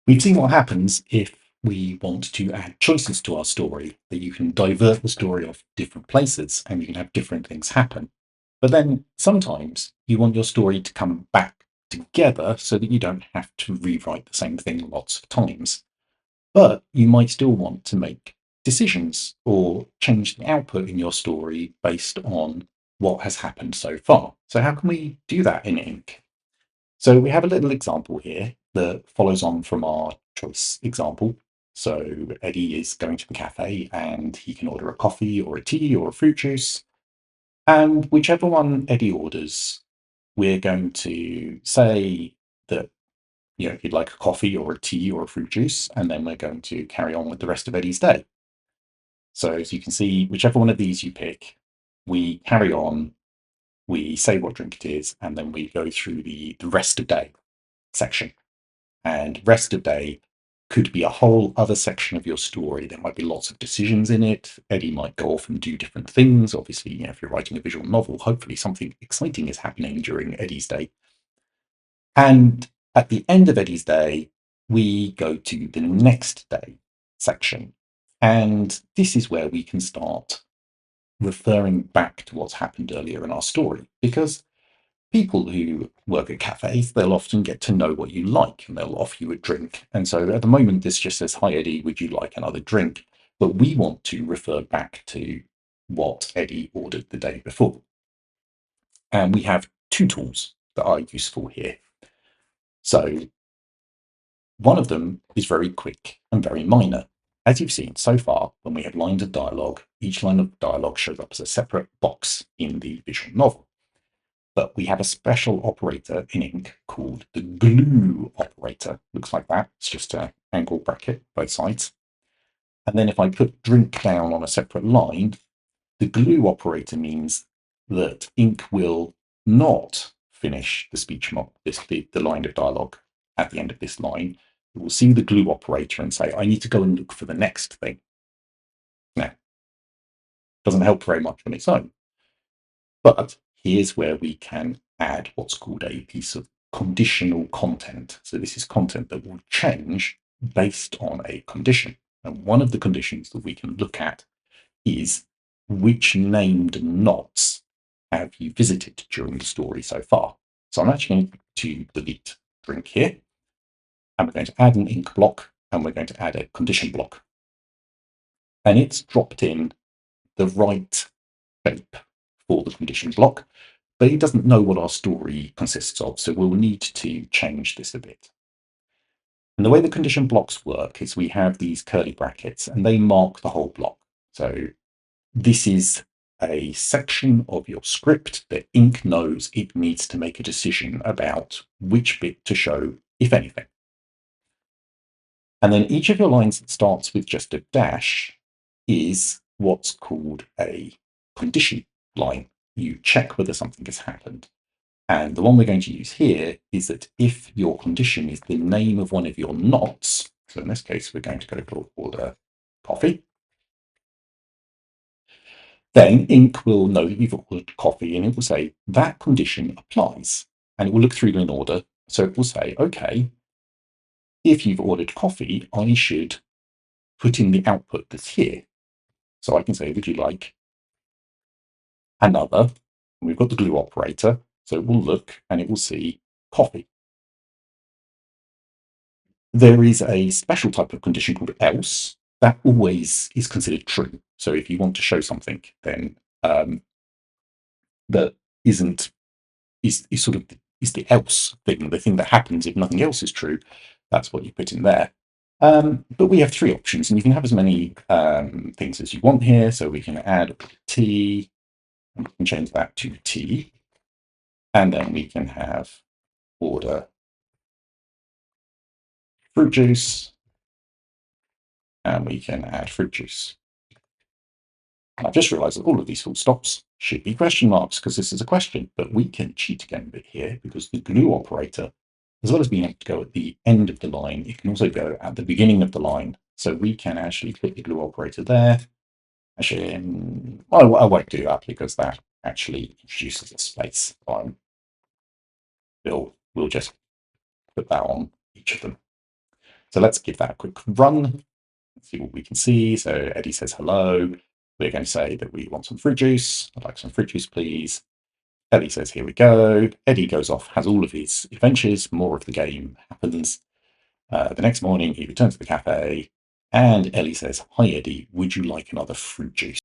We've seen what happens if we want to add choices to our story, that you can divert the story off different places and you can have different things happen. But then sometimes you want your story to come back together so that you don't have to rewrite the same thing lots of times. But you might still want to make decisions or change the output in your story based on what has happened so far. So, how can we do that in Ink? So we have a little example here that follows on from our choice example. So Eddie is going to the cafe and he can order a coffee or a tea or a fruit juice. And whichever one Eddie orders, we're going to say that, he'd like a coffee or a tea or a fruit juice, and then we're going to carry on with the rest of Eddie's day. So as you can see, whichever one of these you pick, we carry on, we say what drink it is, and then we go through the rest of day section. And rest of day could be a whole other section of your story. There might be lots of decisions in it. Eddie might go off and do different things. Obviously, if you're writing a visual novel, hopefully something exciting is happening during Eddie's day. And at the end of Eddie's day, we go to the next day section. And this is where we can start referring back to what's happened earlier in our story. Because people who work at cafes, they'll often get to know what you like and they'll offer you a drink. And so at the moment, this just says, "Hi, Eddie, would you like another drink?" But we want to refer back to what Eddie ordered the day before. And we have two tools that are useful here. So one of them is very quick and very minor. As you've seen so far, when we have lines of dialogue, each line of dialogue shows up as a separate box in the visual novel. But we have a special operator in Ink called the glue operator. Looks like that. It's just an angle bracket, both sides. And then if I put drink down on a separate line, the glue operator means that Ink will not finish the speech mark, the line of dialogue at the end of this line. It will see the glue operator and say, "I need to go and look for the next thing." Now, doesn't help very much on its own. But here's where we can add what's called a piece of conditional content. So this is content that will change based on a condition. And one of the conditions that we can look at is which named knots have you visited during the story so far. So I'm actually going to delete drink here, and we're going to add an ink block, and we're going to add a condition block. And it's dropped in the right shape for the condition block, but it doesn't know what our story consists of, so we'll need to change this a bit. And the way the condition blocks work is we have these curly brackets and they mark the whole block. So this is a section of your script that Ink knows it needs to make a decision about which bit to show, if anything. And then each of your lines that starts with just a dash is what's called a condition line. You check whether something has happened. And the one we're going to use here is that if your condition is the name of one of your knots, so in this case, we're going to go for order coffee, then Ink will know that you've ordered coffee and it will say that condition applies. And it will look through them in order. So it will say, okay, if you've ordered coffee, I should put in the output that's here. So I can say, would you like another? And we've got the glue operator. So it will look and it will see coffee. There is a special type of condition called else that always is considered true. So if you want to show something, then that isn't is sort of is the else thing, the thing that happens if nothing else is true. That's what you put in there. But we have three options, and you can have as many things as you want here. So we can add T, and we can change that to T, and then we can have order fruit juice, and we can add fruit juice. And I've just realized that all of these full stops should be question marks because this is a question, but we can cheat again a bit here because the glue operator, as well as being able to go at the end of the line, it can also go at the beginning of the line. So we can actually put the glue operator there. Actually, I won't do that because that actually introduces a space. We'll just put that on each of them. So let's give that a quick run. Let's see what we can see. So Eddie says hello. We're going to say that we want some fruit juice. I'd like some fruit juice, please. Ellie says, here we go. Eddie goes off, has all of his adventures. More of the game happens. The next morning, he returns to the cafe, and Ellie says, hi, Eddie, would you like another fruit juice?